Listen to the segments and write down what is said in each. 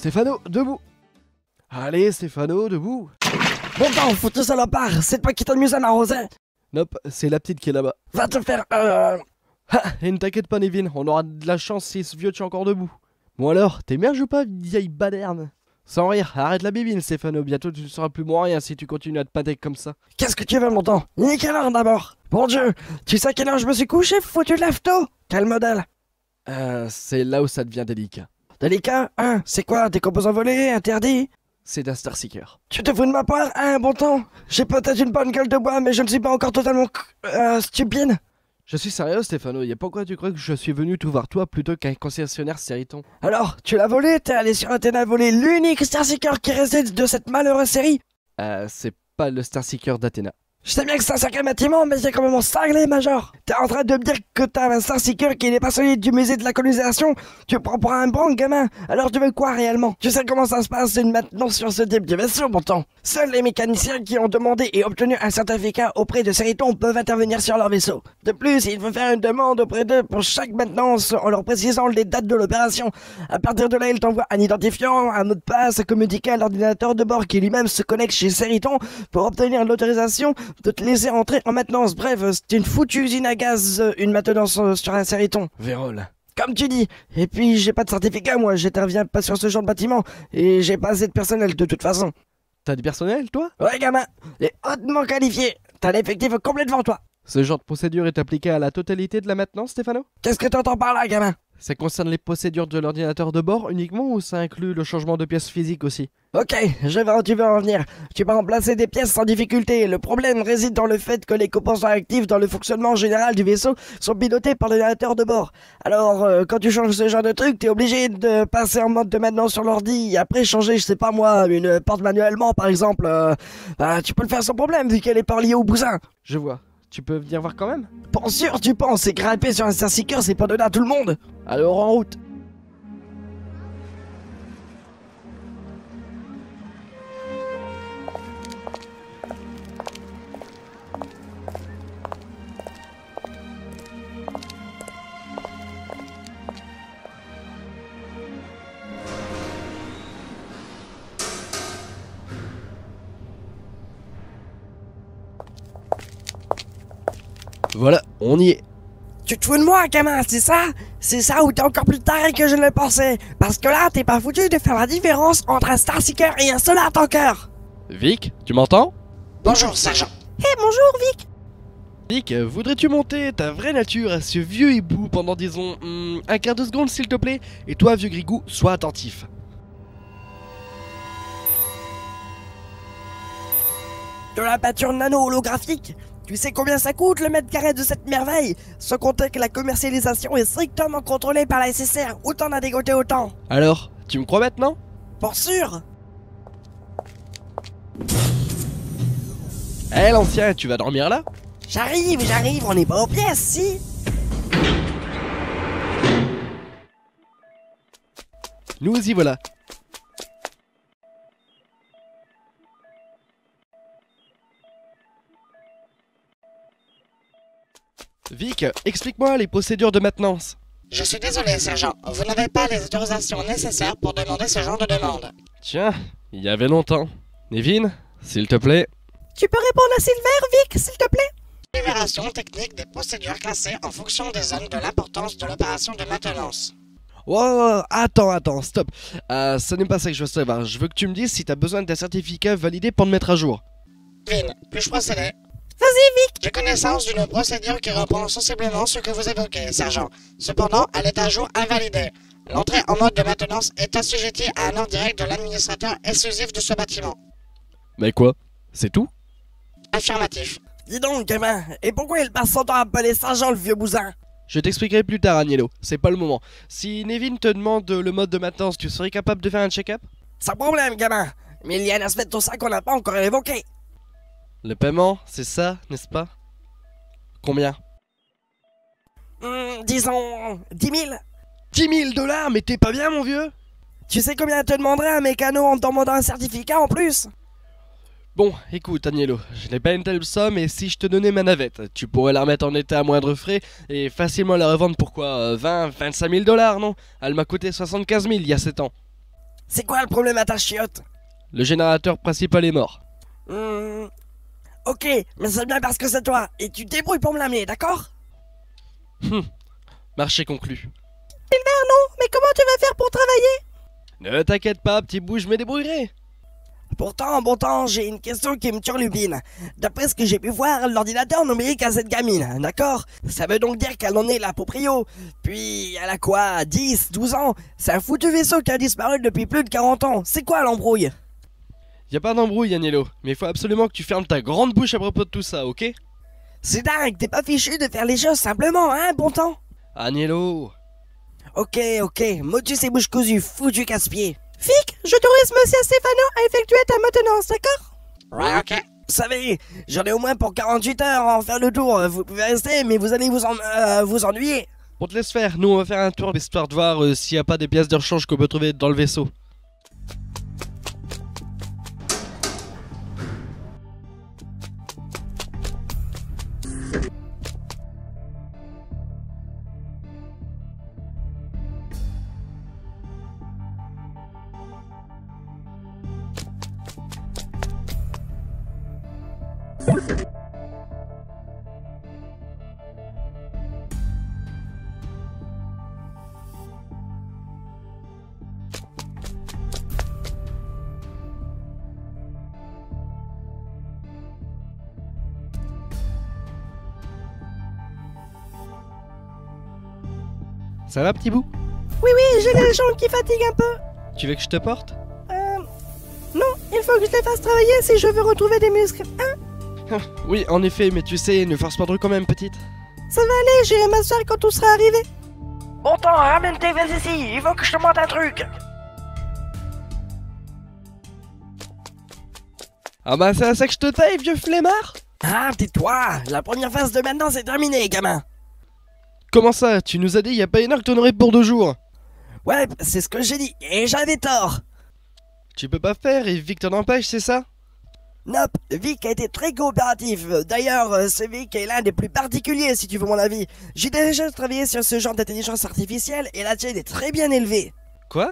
Stéphano, debout. Allez, Stéphano, debout. Bon temps, foutu salopard, c'est toi qui t'amuses à m'arroser. Nope, c'est la petite qui est là-bas. Va te faire Ah, et ne t'inquiète pas, Nevin, on aura de la chance si ce vieux tient encore debout. Bon alors, t'es bien ou pas, vieille baderne? Sans rire, arrête la bébine, Stéphano, bientôt tu ne seras plus mon rien si tu continues à te pader comme ça. Qu'est-ce que tu veux, mon temps? Il est quelle heure d'abord? Bon Dieu, tu sais à quelle heure je me suis couché, foutu de lafto? Quel modèle? C'est là où ça devient délicat. Délicat? Hein? C'est quoi? Des composants volés? Interdits? C'est d'un Starseeker. Tu te fous de ma part? Hein, bon temps? J'ai peut-être une bonne gueule de bois, mais je ne suis pas encore totalement stupide. Je suis sérieux, Stéphano, et pourquoi tu crois que je suis venu tout voir toi plutôt qu'un concessionnaire Seriton? Alors, tu l'as volé? T'es allé sur Athéna voler l'unique Starseeker qui restait de cette malheureuse série? C'est pas le Starseeker d'Athéna. Je sais bien que c'est un sacré bâtiment, mais c'est quand même cinglé, Major. T'es en train de me dire que t'as un Starseeker qui n'est pas celui du musée de la colonisation? Tu prends pour un bon gamin. Alors tu veux quoi réellement? Tu sais comment ça se passe une maintenance sur ce type de vaisseau, pourtant. Seuls les mécaniciens qui ont demandé et obtenu un certificat auprès de Seriton peuvent intervenir sur leur vaisseau. De plus, il faut faire une demande auprès d'eux pour chaque maintenance en leur précisant les dates de l'opération. À partir de là, ils t'envoient un identifiant, un mot de passe communiqué à l'ordinateur de bord qui lui-même se connecte chez Seriton pour obtenir l'autorisation de te laisser entrer en maintenance. Bref, c'est une foutue usine à gaz, une maintenance sur un Seriton. Vérole. Comme tu dis. Et puis j'ai pas de certificat, moi, j'interviens pas sur ce genre de bâtiment. Et j'ai pas assez de personnel de toute façon. T'as du personnel, toi? Ouais, gamin, et hautement qualifié. T'as l'effectif complet devant toi. Ce genre de procédure est appliqué à la totalité de la maintenance, Stéphano? Qu'est-ce que t'entends par là, gamin? Ça concerne les procédures de l'ordinateur de bord uniquement ou ça inclut le changement de pièces physiques aussi? Ok, je vois où tu veux en venir. Tu peux remplacer des pièces sans difficulté. Le problème réside dans le fait que les composants actifs dans le fonctionnement général du vaisseau sont pilotés par l'ordinateur de bord. Alors, quand tu changes ce genre de truc, t'es obligé de passer en mode de maintenance sur l'ordi. Après, changer, je sais pas moi, une porte manuellement par exemple. Tu peux le faire sans problème vu qu'elle est pas liée au bousin. Je vois. Tu peux venir voir quand même? Pour sûr, tu penses, et grimper sur un Starseeker, c'est pas donné à tout le monde. Alors en route. Voilà, on y est. Tu te fous de moi, gamin, c'est ça? C'est ça ou t'es encore plus taré que je ne le pensais? Parce que là, t'es pas foutu de faire la différence entre un Starseeker et un Solar Tanker. Vic, tu m'entends? Bonjour, sergent. Bonjour, Vic. Vic, voudrais-tu monter ta vraie nature à ce vieux hibou pendant, disons, un quart de seconde s'il te plaît? Et toi, vieux grigou, sois attentif. De la peinture nano-holographique? Tu sais combien ça coûte le mètre carré de cette merveille? Sans compter que la commercialisation est strictement contrôlée par la SSR. Où t'en as dégoté autant? Alors, tu me crois maintenant? Pour sûr. Eh l'ancien, tu vas dormir là? J'arrive, on n'est pas aux pièces, si? Nous y voilà. Vic, explique-moi les procédures de maintenance. Je suis désolé, sergent. Vous n'avez pas les autorisations nécessaires pour demander ce genre de demande. Tiens, il y avait longtemps. Nevin, s'il te plaît. Tu peux répondre à Silver, Vic, s'il te plaît? Énumération technique des procédures classées en fonction des zones de l'importance de l'opération de maintenance. Wow, attends, stop. Ce n'est pas ça que je veux savoir. Je veux que tu me dises si t'as besoin d'un certificat validé pour te mettre à jour. Vin, puis-je procéder? Vas-y, Vic. J'ai connaissance d'une procédure qui reprend sensiblement ce que vous évoquez, sergent. Cependant, elle est à jour invalidée. L'entrée en mode de maintenance est assujettie à un ordre direct de l'administrateur exclusif de ce bâtiment. Mais quoi? C'est tout? Affirmatif. Dis donc, gamin, et pourquoi il passe son temps à appeler sergent, le vieux bousin? Je t'expliquerai plus tard, Agnello. C'est pas le moment. Si Nevin te demande le mode de maintenance, tu serais capable de faire un check-up? Sans problème, gamin. Mais il y a un aspect de tout ça qu'on n'a pas encore évoqué. Le paiement, c'est ça, n'est-ce pas? Combien? Disons 10 000. 10 000 $? Mais t'es pas bien, mon vieux? Tu sais combien te demanderait un mécano en te demandant un certificat en plus? Bon, écoute, Agnello, je n'ai pas une telle somme et si je te donnais ma navette, tu pourrais la remettre en état à moindre frais et facilement la revendre pour quoi 20, 25 000 $, non? Elle m'a coûté 75 000 il y a 7 ans. C'est quoi le problème à ta chiotte? Le générateur principal est mort. Ok, mais c'est bien parce que c'est toi, et tu te débrouilles pour me l'amener, d'accord? Marché conclu. Non, mais comment tu vas faire pour travailler? Ne t'inquiète pas, petit bout, je me débrouillerai. Pourtant, en bon temps, j'ai une question qui me turlupine. D'après ce que j'ai pu voir, l'ordinateur n'obéit qu'à cette gamine, d'accord? Ça veut donc dire qu'elle en est la proprio. Puis, elle a quoi, 10, 12 ans? C'est un foutu vaisseau qui a disparu depuis plus de 40 ans. C'est quoi l'embrouille? Y a pas d'embrouille, Agnello, mais il faut absolument que tu fermes ta grande bouche à propos de tout ça, ok? C'est dingue, t'es pas fichu de faire les choses simplement, hein, bon temps? Agnello. Ok, motus et bouche cousue, foutu casse-pied. Fic, j'autorise monsieur Stefano à effectuer ta maintenance, d'accord? Ouais, ok. Vous savez, j'en ai au moins pour 48 heures à en faire le tour. Vous pouvez rester, mais vous allez vous ennuyer. On te laisse faire, nous on va faire un tour histoire de voir s'il y a pas des pièces de rechange qu'on peut trouver dans le vaisseau. Ça va, petit bout? Oui, j'ai les jambes qui fatiguent un peu. Tu veux que je te porte? Non, il faut que je les fasse travailler si je veux retrouver des muscles. Hein? Oui, en effet, mais tu sais, ne force pas trop quand même, petite. Ça va aller, j'irai m'asseoir quand tout sera arrivé. Bon temps, ramène tes vestes ici, il faut que je te montre un truc. Ah bah c'est à ça que je te taille, vieux flemmard! Ah, tais-toi, la première phase de maintenant c'est terminé, gamin. Comment ça? Tu nous as dit il y a pas une heure que t'en aurais pour 2 jours. Ouais, c'est ce que j'ai dit, et j'avais tort. Tu peux pas faire et Vic t'en empêche, c'est ça? Nope, Vic a été très coopératif. D'ailleurs, ce Vic est l'un des plus particuliers si tu veux mon avis. J'ai déjà travaillé sur ce genre d'intelligence artificielle et la tienne est très bien élevée. Quoi?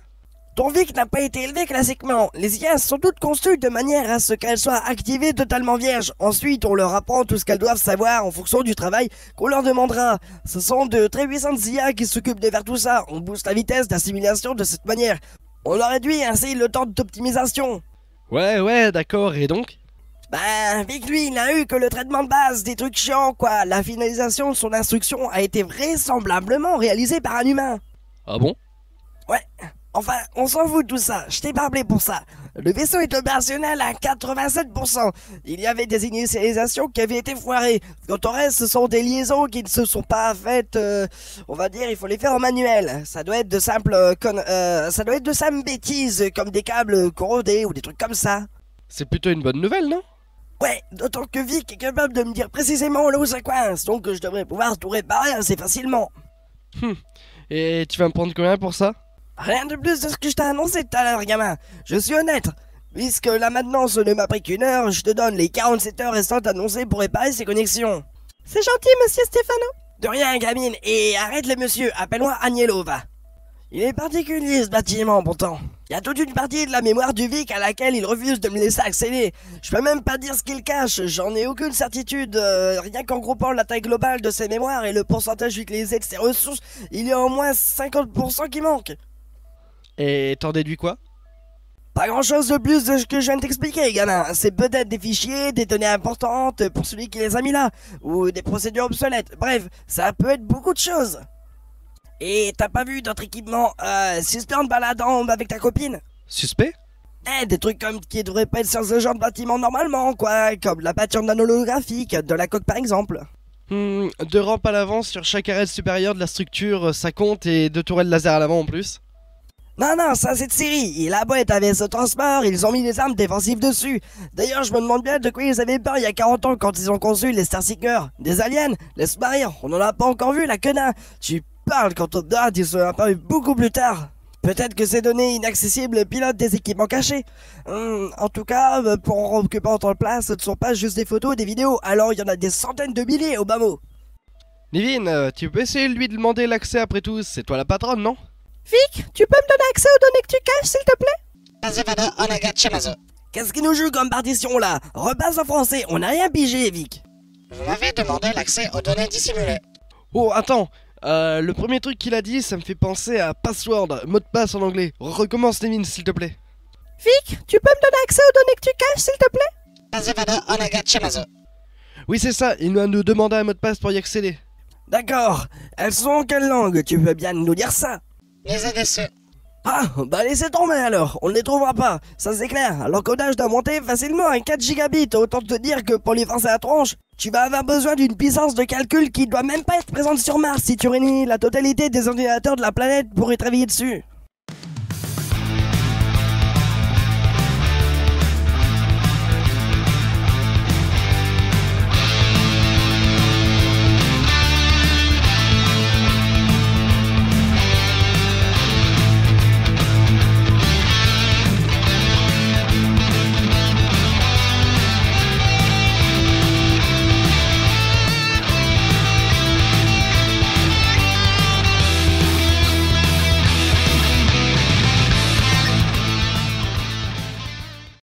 Ton Vic n'a pas été élevé classiquement. Les IA sont toutes conçues de manière à ce qu'elles soient activées totalement vierges. Ensuite, on leur apprend tout ce qu'elles doivent savoir en fonction du travail qu'on leur demandera. Ce sont de très puissantes IA qui s'occupent de faire tout ça. On booste la vitesse d'assimilation de cette manière. On leur réduit ainsi le temps d'optimisation. Ouais, d'accord, et donc? Ben, Vic, lui, il n'a eu que le traitement de base, des trucs chiants, quoi. La finalisation de son instruction a été vraisemblablement réalisée par un humain. Ah bon? Ouais. Enfin, on s'en fout de tout ça, je t'ai parlé pour ça. Le vaisseau est opérationnel à 87%. Il y avait des initialisations qui avaient été foirées. Quant au reste, ce sont des liaisons qui ne se sont pas faites, on va dire, il faut les faire en manuel. Ça doit être de simples bêtises, comme des câbles corrodés ou des trucs comme ça. C'est plutôt une bonne nouvelle, non? Ouais, d'autant que Vic est capable de me dire précisément là où ça coince, donc je devrais pouvoir tout réparer assez facilement. Et tu vas me prendre combien pour ça? Rien de plus de ce que je t'ai annoncé tout à l'heure, gamin. Je suis honnête. Puisque la maintenance ne m'a pris qu'1 heure, je te donne les 47 heures restantes annoncées pour réparer ces connexions. C'est gentil, monsieur Stefano. De rien, gamine. Et arrête le monsieur, appelle-moi Agnello, va. Il est particulier ce bâtiment, pourtant. Il y a toute une partie de la mémoire du Vic à laquelle il refuse de me laisser accéder. Je peux même pas dire ce qu'il cache, j'en ai aucune certitude. Rien qu'en groupant la taille globale de ses mémoires et le pourcentage utilisé de ses ressources, il y a au moins 50% qui manque. Et t'en déduis quoi? Pas grand chose de plus de ce que je viens de t'expliquer, gamin. C'est peut-être des fichiers, des données importantes pour celui qui les a mis là, ou des procédures obsolètes. Bref, ça peut être beaucoup de choses. Et t'as pas vu d'autres équipements suspects en te baladant avec ta copine? Suspect? Des trucs comme qui devraient pas être sur ce genre de bâtiment normalement, quoi. Comme la peinture nanolographique de la coque par exemple. 2 rampes à l'avant sur chaque arête supérieure de la structure, ça compte, et 2 tourelles laser à l'avant en plus. Non, ça c'est de série. Il a beau être un vaisseau transport, ils ont mis des armes défensives dessus. D'ailleurs, je me demande bien de quoi ils avaient peur il y a 40 ans quand ils ont conçu les Starseekers. Des aliens? Laisse-moi rire, on en a pas encore vu la queue. Tu parles quand on date, ils sont apparus beaucoup plus tard. Peut-être que ces données inaccessibles pilotent des équipements cachés. En tout cas, pour en occuper autant de place, ce ne sont pas juste des photos, des vidéos. Alors il y en a des centaines de milliers au bas mot. Nivine, tu peux essayer de lui demander l'accès après tout, c'est toi la patronne, non? Vic, tu peux me donner accès aux données que tu caches, s'il te plaît? Azevada Onaga Chemazo. Qu'est-ce qui nous joue comme partition là? Repasse en français, on n'a rien pigé, Vic. Vous m'avez demandé l'accès aux données dissimulées. Oh, attends. Le premier truc qu'il a dit, ça me fait penser à password, mot de passe en anglais. Recommence, Nevin, s'il te plaît. Vic, tu peux me donner accès aux données que tu caches, s'il te plaît? Azevada Onaga Chemazo. Oui, c'est ça, il nous demandé un mot de passe pour y accéder. D'accord. Elles sont en quelle langue? Tu peux bien nous dire ça? Les ADC. Ah, bah laissez tomber alors, on ne les trouvera pas, ça c'est clair. L'encodage doit monter facilement à 4 gigabits, autant te dire que pour les forcer à tronche, tu vas avoir besoin d'une puissance de calcul qui doit même pas être présente sur Mars si tu réunis la totalité des ordinateurs de la planète pour y travailler dessus.